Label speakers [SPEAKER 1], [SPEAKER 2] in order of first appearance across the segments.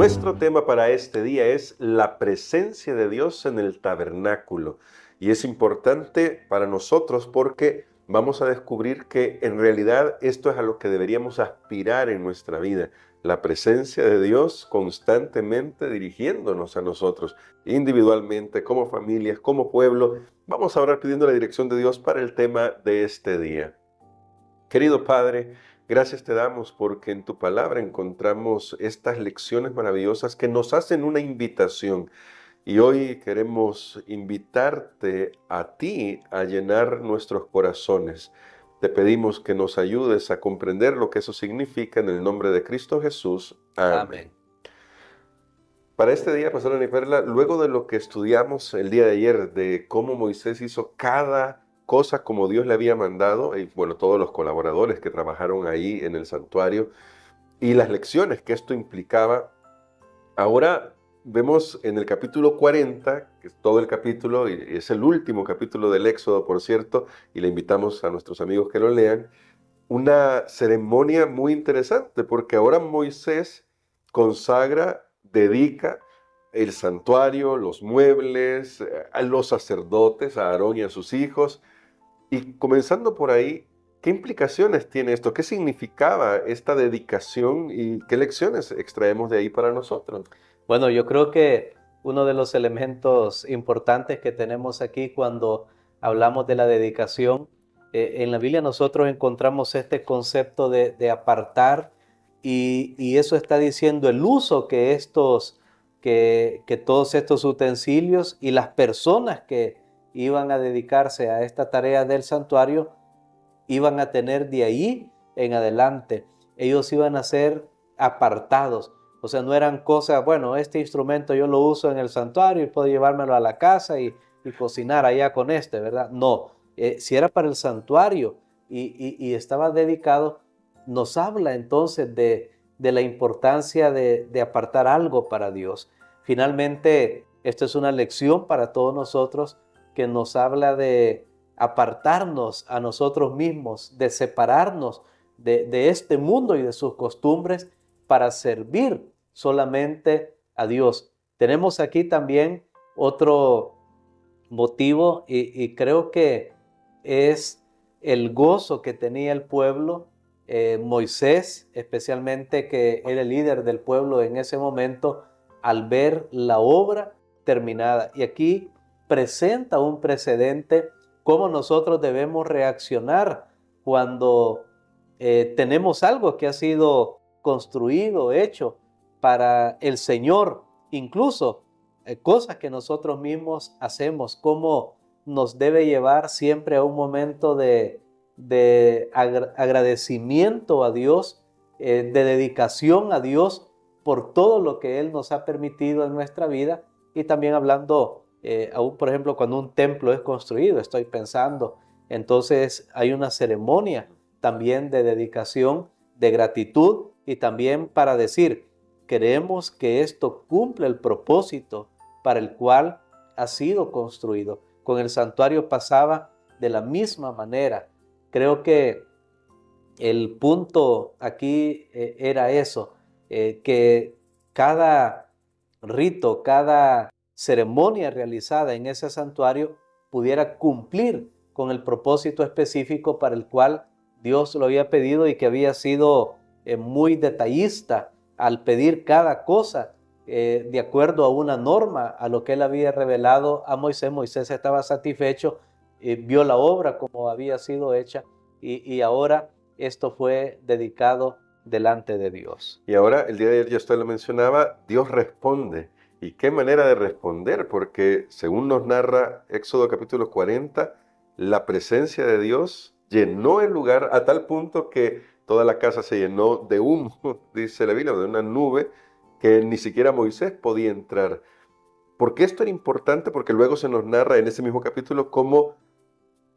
[SPEAKER 1] Nuestro tema para este día es la presencia de Dios en el tabernáculo. Y es importante para nosotros porque vamos a descubrir que en realidad esto es a lo que deberíamos aspirar en nuestra vida. La presencia de Dios constantemente dirigiéndonos a nosotros, individualmente, como familias, como pueblo. Vamos a orar pidiendo la dirección de Dios para el tema de este día. Querido Padre, gracias te damos porque en tu palabra encontramos estas lecciones maravillosas que nos hacen una invitación. Y hoy queremos invitarte a ti a llenar nuestros corazones. Te pedimos que nos ayudes a comprender lo que eso significa en el nombre de Cristo Jesús. Amén.
[SPEAKER 2] Amén.
[SPEAKER 1] Para este día, Pastora Niperla, luego de lo que estudiamos el día de ayer, de cómo Moisés hizo cada cosa como Dios le había mandado, y bueno, todos los colaboradores que trabajaron ahí en el santuario, y las lecciones que esto implicaba, ahora vemos en el capítulo 40, que es todo el capítulo, y es el último capítulo del Éxodo, por cierto, y le invitamos a nuestros amigos que lo lean, una ceremonia muy interesante, porque ahora Moisés consagra, dedica el santuario, los muebles, a los sacerdotes, a Aarón y a sus hijos. Y comenzando por ahí, ¿qué implicaciones tiene esto? ¿Qué significaba esta dedicación y qué lecciones extraemos de ahí para nosotros?
[SPEAKER 2] Bueno, yo creo que uno de los elementos importantes que tenemos aquí cuando hablamos de la dedicación, en la Biblia nosotros encontramos este concepto de apartar y eso está diciendo el uso que todos estos utensilios y las personas que iban a dedicarse a esta tarea del santuario iban a tener de ahí en adelante. Ellos iban a ser apartados. O sea, no eran cosas, bueno, este instrumento yo lo uso en el santuario y puedo llevármelo a la casa y cocinar allá con ¿verdad? No, si era para el santuario y estaba dedicado, nos habla entonces de la importancia de apartar algo para Dios. Finalmente, esto es una lección para todos nosotros que nos habla de apartarnos a nosotros mismos, de separarnos de este mundo y de sus costumbres para servir solamente a Dios. Tenemos aquí también otro motivo y creo que es el gozo que tenía el pueblo, Moisés, especialmente que era el líder del pueblo en ese momento, al ver la obra terminada. Y aquí presenta un precedente cómo nosotros debemos reaccionar cuando tenemos algo que ha sido construido, hecho para el Señor, incluso cosas que nosotros mismos hacemos, cómo nos debe llevar siempre a un momento de agradecimiento a Dios, de dedicación a Dios por todo lo que Él nos ha permitido en nuestra vida. Y también hablando, aún por ejemplo, cuando un templo es construido, estoy pensando, entonces hay una ceremonia también de dedicación, de gratitud y también para decir, queremos que esto cumpla el propósito para el cual ha sido construido. Con el santuario pasaba de la misma manera. Creo que el punto aquí era eso, que cada rito, cada ceremonia realizada en ese santuario pudiera cumplir con el propósito específico para el cual Dios lo había pedido y que había sido muy detallista al pedir cada cosa de acuerdo a una norma, a lo que él había revelado a Moisés. Moisés estaba satisfecho, vio la obra como había sido hecha y ahora esto fue dedicado delante de Dios.
[SPEAKER 1] Y ahora, el día de ayer ya usted lo mencionaba, Dios responde. ¿Y qué manera de responder? Porque según nos narra Éxodo capítulo 40, la presencia de Dios llenó el lugar a tal punto que toda la casa se llenó de humo, dice la Biblia, de una nube que ni siquiera Moisés podía entrar. ¿Por qué esto era importante? Porque luego se nos narra en ese mismo capítulo cómo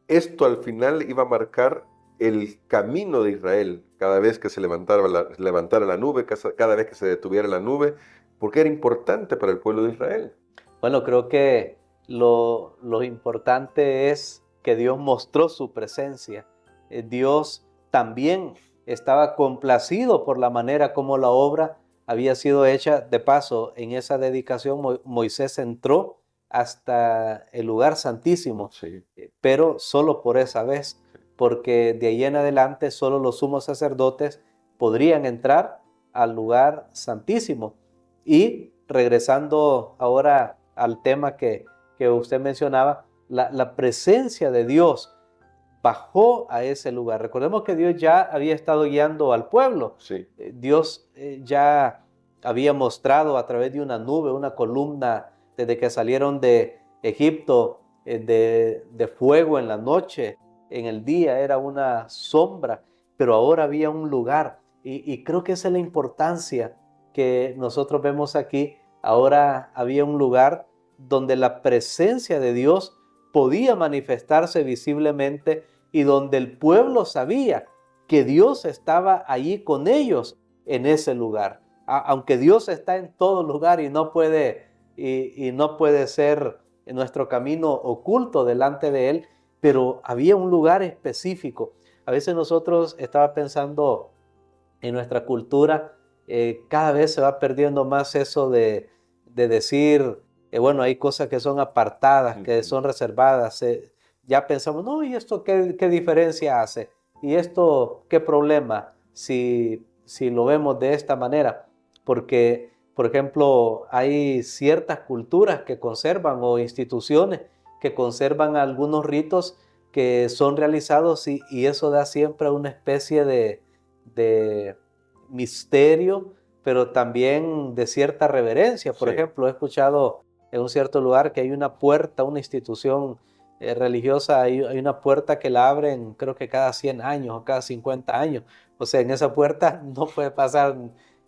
[SPEAKER 1] esto al final iba a marcar el camino de Israel cada vez que se levantara la nube, cada vez que se detuviera la nube, porque era importante para el pueblo de Israel.
[SPEAKER 2] Bueno, creo que lo importante es que Dios mostró su presencia. Dios también estaba complacido por la manera como la obra había sido hecha. De paso, en esa dedicación Moisés entró hasta el lugar santísimo,
[SPEAKER 1] Sí,
[SPEAKER 2] pero solo por esa vez, porque de ahí en adelante solo los sumos sacerdotes podrían entrar al lugar santísimo. Y regresando ahora al tema que usted mencionaba, la presencia de Dios bajó a ese lugar. Recordemos que Dios ya había estado guiando al pueblo.
[SPEAKER 1] sí,
[SPEAKER 2] Dios ya había mostrado a través de una nube, una columna, desde que salieron de Egipto, de fuego en la noche, en el día era una sombra, pero ahora había un lugar. Y creo que esa es la importancia que nosotros vemos aquí. Ahora había un lugar donde la presencia de Dios podía manifestarse visiblemente y donde el pueblo sabía que Dios estaba allí con ellos en ese lugar. Aunque Dios está en todo lugar y no puede, y no puede ser en nuestro camino oculto delante de Él, pero había un lugar específico. A veces nosotros estaba pensando en nuestra cultura, cada vez se va perdiendo más eso de decir, bueno, hay cosas que son apartadas, que son reservadas. Ya pensamos, no, ¿y esto qué diferencia hace? ¿Y esto qué problema si lo vemos de esta manera? Porque, por ejemplo, hay ciertas culturas que conservan o instituciones que conservan algunos ritos que son realizados y eso da siempre una especie de misterio, pero también de cierta reverencia. Por
[SPEAKER 1] sí.
[SPEAKER 2] ejemplo, he escuchado en un cierto lugar que hay una puerta, una institución religiosa, hay una puerta que la abren creo que cada 100 años o cada 50 años. O sea, en esa puerta no puede pasar,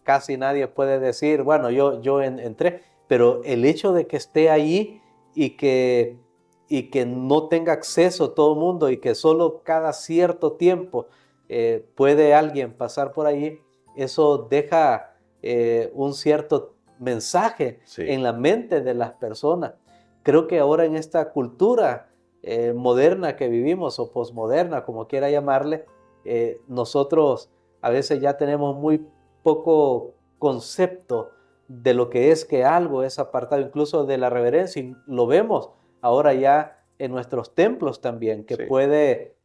[SPEAKER 2] casi nadie puede decir, bueno, yo entré, pero el hecho de que esté allí y que no tenga acceso todo el mundo y que solo cada cierto tiempo puede alguien pasar por allí, eso deja un cierto mensaje
[SPEAKER 1] Sí,
[SPEAKER 2] en la mente de las personas. Creo que ahora en esta cultura moderna que vivimos o posmoderna, como quiera llamarle, nosotros a veces ya tenemos muy poco concepto de lo que es que algo es apartado, incluso de la reverencia. Y lo vemos ahora ya en nuestros templos también, que
[SPEAKER 1] sí,
[SPEAKER 2] puede,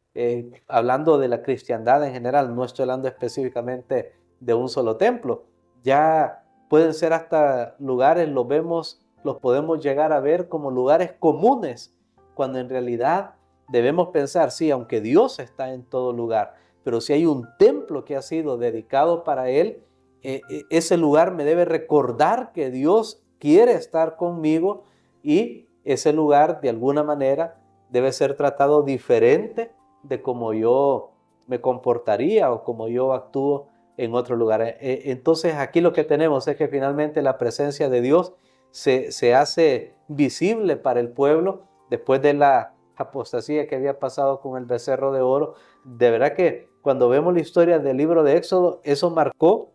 [SPEAKER 2] hablando de la cristiandad en general, no estoy hablando específicamente de un solo templo, ya pueden ser hasta lugares, los vemos, los podemos llegar a ver como lugares comunes, cuando en realidad debemos pensar, sí, aunque Dios está en todo lugar, pero si hay un templo que ha sido dedicado para Él, ese lugar me debe recordar que Dios quiere estar conmigo y ese lugar de alguna manera debe ser tratado diferente de como yo me comportaría o como yo actúo en otro lugar. Entonces aquí lo que tenemos es que finalmente la presencia de Dios se hace visible para el pueblo después de la apostasía que había pasado con el becerro de oro. De verdad que cuando vemos la historia del libro de Éxodo, eso marcó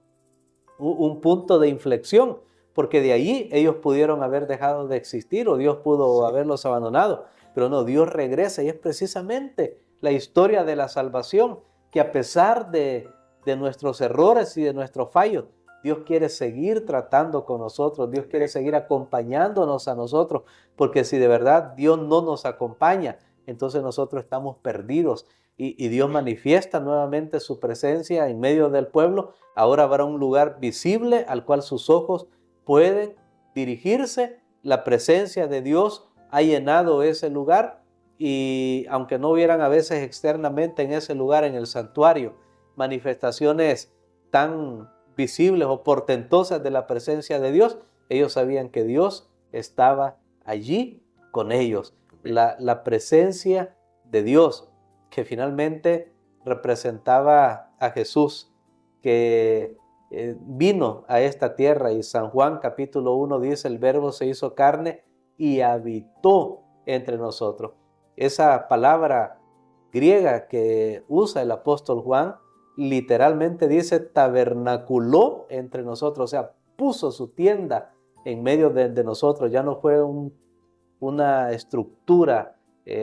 [SPEAKER 2] un punto de inflexión, porque de ahí ellos pudieron haber dejado de existir o Dios pudo
[SPEAKER 1] sí,
[SPEAKER 2] haberlos abandonado, pero no, Dios regresa y es precisamente la historia de la salvación, que a pesar de nuestros errores y de nuestros fallos, Dios quiere seguir tratando con nosotros, Dios quiere seguir acompañándonos a nosotros, porque si de verdad Dios no nos acompaña, entonces nosotros estamos perdidos y Dios manifiesta nuevamente su presencia en medio del pueblo. Ahora habrá un lugar visible al cual sus ojos pueden dirigirse. La presencia de Dios ha llenado ese lugar y aunque no hubieran a veces externamente en ese lugar, en el santuario, manifestaciones tan visibles o portentosas de la presencia de Dios, ellos sabían que Dios estaba allí con ellos. La presencia de Dios que finalmente representaba a Jesús, que vino a esta tierra, y San Juan capítulo 1 dice, el verbo se hizo carne y habitó entre nosotros. Esa palabra griega que usa el apóstol Juan literalmente dice tabernaculó entre nosotros, o sea, puso su tienda en medio de nosotros. Ya no fue una estructura,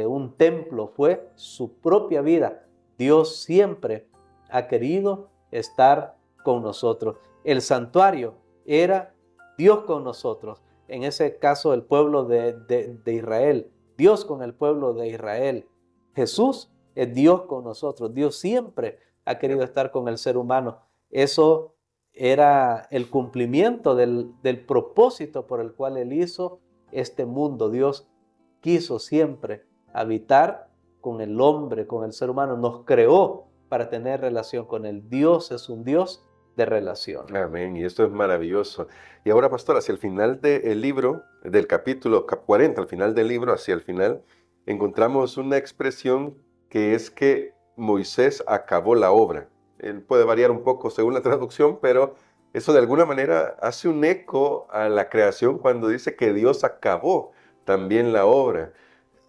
[SPEAKER 2] un templo, fue su propia vida. Dios siempre ha querido estar con nosotros. El santuario era Dios con nosotros. En ese caso, el pueblo de Israel, Dios con el pueblo de Israel. Jesús es Dios con nosotros. Dios siempre ha querido estar con el ser humano. Eso era el cumplimiento del propósito por el cual Él hizo este mundo. Dios quiso siempre habitar con el hombre, con el ser humano. Nos creó para tener relación con Él. Dios es un Dios de relación.
[SPEAKER 1] Amén, y esto es maravilloso. Y ahora, pastor, hacia el final del libro, del capítulo 40, al final del libro, hacia el final, encontramos una expresión que es que Moisés acabó la obra. Puede variar un poco según la traducción, pero eso de alguna manera hace un eco a la creación cuando dice que Dios acabó también la obra.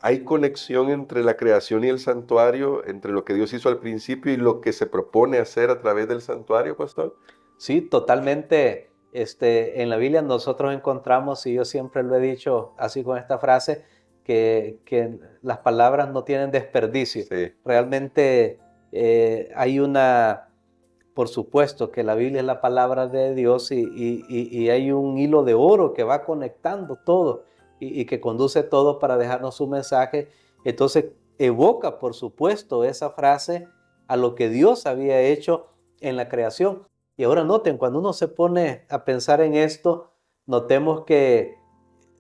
[SPEAKER 1] ¿Hay conexión entre la creación y el santuario, entre lo que Dios hizo al principio y lo que se propone hacer a través del santuario, pastor?
[SPEAKER 2] Sí, totalmente. En la Biblia nosotros encontramos, y yo siempre lo he dicho así con esta frase, que las palabras no tienen desperdicio.
[SPEAKER 1] Sí,
[SPEAKER 2] Realmente hay por supuesto que la Biblia es la palabra de Dios y hay un hilo de oro que va conectando todo y que conduce todo para dejarnos un mensaje. Entonces evoca, por supuesto, esa frase a lo que Dios había hecho en la creación. Y ahora noten, cuando uno se pone a pensar en esto, notemos que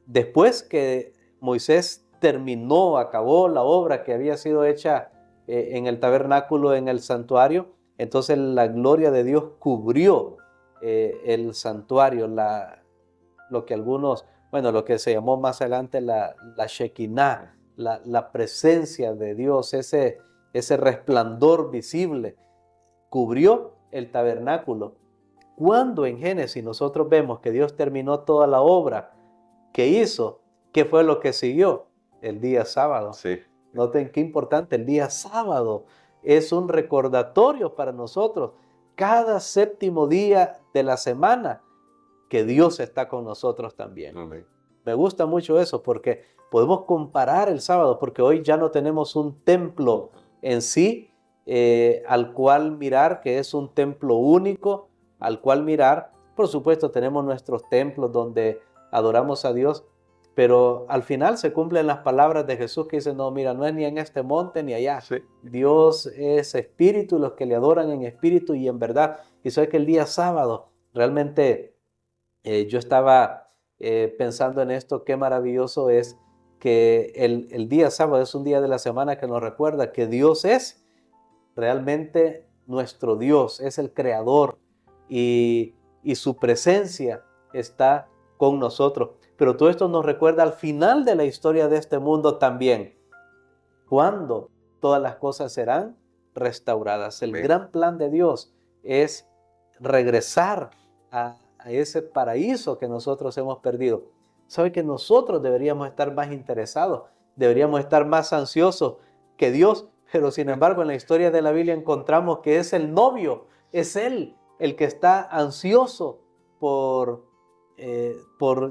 [SPEAKER 2] después que Moisés terminó, acabó la obra que había sido hecha en el tabernáculo, en el santuario, entonces la gloria de Dios cubrió el santuario, lo que algunos, bueno, lo que se llamó más adelante la Shekinah, la presencia de Dios, ese resplandor visible, cubrió el tabernáculo. Cuando en Génesis nosotros vemos que Dios terminó toda la obra que hizo, ¿qué fue lo que siguió? El día sábado.
[SPEAKER 1] sí.
[SPEAKER 2] Noten qué importante, el día sábado es un recordatorio para nosotros, cada séptimo día de la semana, que Dios está con nosotros también.
[SPEAKER 1] Amén.
[SPEAKER 2] Me gusta mucho eso porque podemos comparar el sábado, porque hoy ya no tenemos un templo en sí al cual mirar, que es un templo único, al cual mirar. Por supuesto, tenemos nuestros templos donde adoramos a Dios, pero al final se cumplen las palabras de Jesús que dicen, no, mira, no es ni en este monte ni allá.
[SPEAKER 1] Sí.
[SPEAKER 2] Dios es espíritu y los que le adoran en espíritu y en verdad. Y sabes que el día sábado realmente yo estaba pensando en esto, qué maravilloso es que el día sábado es un día de la semana que nos recuerda que Dios es realmente nuestro Dios, es el creador y su presencia está con nosotros. Pero todo esto nos recuerda al final de la historia de este mundo también, cuando todas las cosas serán restauradas. El
[SPEAKER 1] Amén.
[SPEAKER 2] gran plan de Dios es regresar a ese paraíso que nosotros hemos perdido. ¿Sabe que nosotros deberíamos estar más interesados? Deberíamos estar más ansiosos que Dios, pero sin embargo en la historia de la Biblia encontramos que es el novio, es Él el que está ansioso por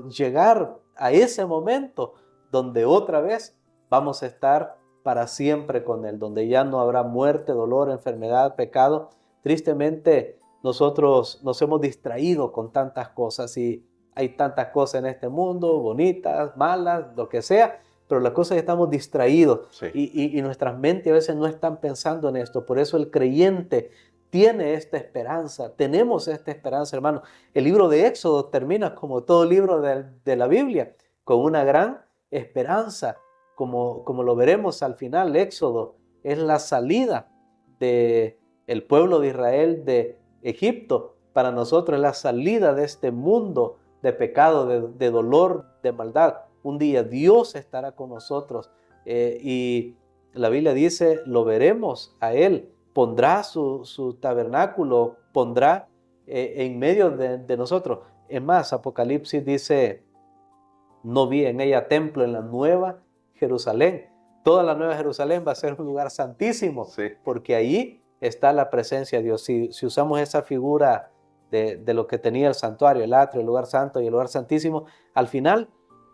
[SPEAKER 2] llegar a ese momento donde otra vez vamos a estar para siempre con Él, donde ya no habrá muerte, dolor, enfermedad, pecado. Tristemente, nosotros nos hemos distraído con tantas cosas y hay tantas cosas en este mundo, bonitas, malas, lo que sea, pero la cosa es que estamos distraídos
[SPEAKER 1] Sí.
[SPEAKER 2] y nuestras mentes a veces no están pensando en esto. Por eso el creyente tiene esta esperanza, tenemos esta esperanza, hermano. El libro de Éxodo termina como todo libro de la Biblia, con una gran esperanza, como lo veremos al final. Éxodo es la salida del pueblo de Israel de Egipto. Para nosotros es la salida de este mundo de pecado, de dolor, de maldad. Un día Dios estará con nosotros y la Biblia dice, lo veremos a Él. Pondrá su tabernáculo, pondrá en medio de nosotros. Es más, Apocalipsis dice, no vi en ella templo en la nueva Jerusalén. Toda la nueva Jerusalén va a ser un lugar santísimo,
[SPEAKER 1] Sí.
[SPEAKER 2] porque ahí está la presencia de Dios. Si usamos esa figura de lo que tenía el santuario, el atrio, el lugar santo y el lugar santísimo, al final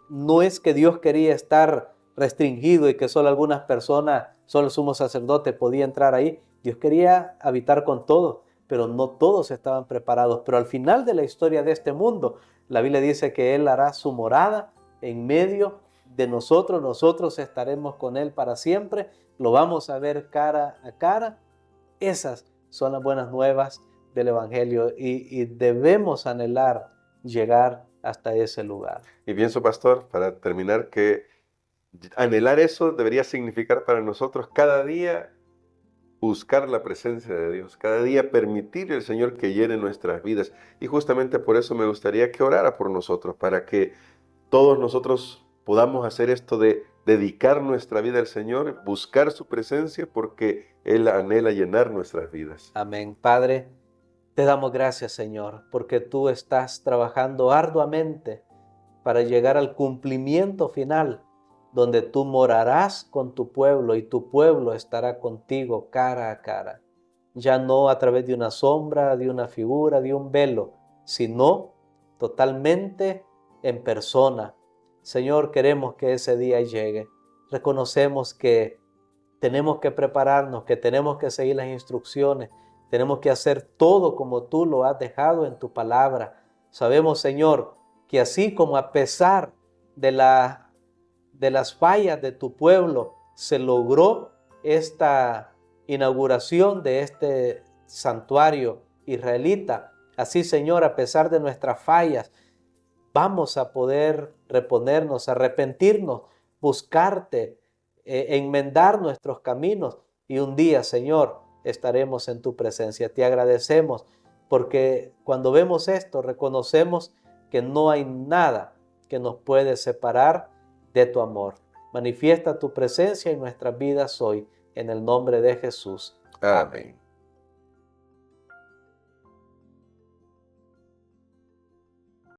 [SPEAKER 2] no es que Dios quería estar restringido y que solo algunas personas, solo el sumo sacerdote podía entrar ahí. Dios quería habitar con todos, pero no todos estaban preparados. Pero al final de la historia de este mundo, la Biblia dice que Él hará su morada en medio de nosotros. Nosotros estaremos con Él para siempre. Lo vamos a ver cara a cara. Esas son las buenas nuevas del Evangelio y debemos anhelar llegar hasta ese lugar.
[SPEAKER 1] Y pienso, pastor, para terminar, que anhelar eso debería significar para nosotros cada día buscar la presencia de Dios, cada día permitirle al Señor que llene nuestras vidas. Y justamente por eso me gustaría que orara por nosotros, para que todos nosotros podamos hacer esto de dedicar nuestra vida al Señor, buscar su presencia, porque Él anhela llenar nuestras vidas.
[SPEAKER 2] Amén. Padre, te damos gracias, Señor, porque tú estás trabajando arduamente para llegar al cumplimiento final, donde tú morarás con tu pueblo y tu pueblo estará contigo cara a cara. Ya no a través de una sombra, de una figura, de un velo, sino totalmente en persona. Señor, queremos que ese día llegue. Reconocemos que tenemos que prepararnos, que tenemos que seguir las instrucciones, tenemos que hacer todo como tú lo has dejado en tu palabra. Sabemos, Señor, que así como a pesar de las fallas de tu pueblo se logró esta inauguración de este santuario israelita, así, Señor, a pesar de nuestras fallas, vamos a poder reponernos, arrepentirnos, buscarte, enmendar nuestros caminos y un día, Señor, estaremos en tu presencia. Te agradecemos porque cuando vemos esto reconocemos que no hay nada que nos puede separar de tu amor. Manifiesta tu presencia en nuestras vidas hoy, en el nombre de Jesús.
[SPEAKER 1] Amén.